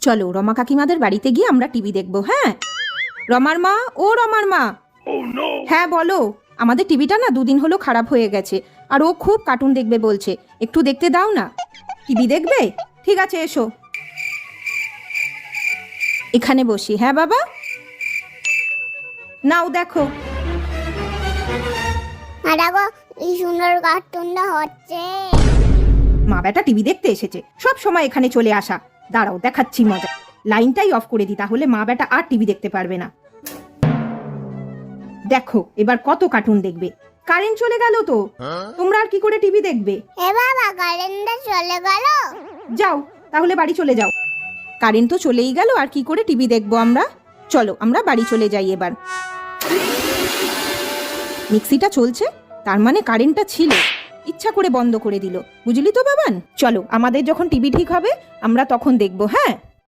চলো রমা কাকিমাদের বাড়িতে গিয়ে আমরা টিভি দেখবো। হ্যাঁ রমার মা, ও রমার মা। হ্যাঁ বলো, আমাদের টিভিটা না 2 দিন হলো খারাপ হয়ে গেছে, আর ও খুব কার্টুন দেখবে বলছে, একটু দেখতে দাও না। টিভি দেখবে? ঠিক আছে এসো, এখানে বসি। হ্যাঁ বাবা, নাও দেখো। দেখো এই সুন্দর কার্টুনটা হচ্ছে। মা বেটা টিভি দেখতে এসেছে, সব সময় এখানে চলে আসা। দাঁড়াও দেখাচ্ছি মজা। লাইনটাই অফ করে দিই, তাহলে মা বেটা আর টিভি দেখতে পারবে না। দেখো এবার কত কার্টুন দেখবে। কারেন্ট চলে গেল তো, তোমরা আর কি করে টিভি দেখবে? এ বাবা, কারেন্টটা চলে গেল। যাও তাহলে বাড়ি চলে যাও। কারেন্ট তো চলেই গেল, আর কি করে টিভি দেখবো আমরা? চলো আমরা বাড়ি চলে যাই এবার। মিক্সিটা চলছে, তার মানে কারেন্টটা ছিল, ইচ্ছা করে বন্ধ করে দিল, বুঝলি তো বাবান। চলো আমাদের যখন টিভি ঠিক হবে আমরা তখন দেখবো। হ্যাঁ।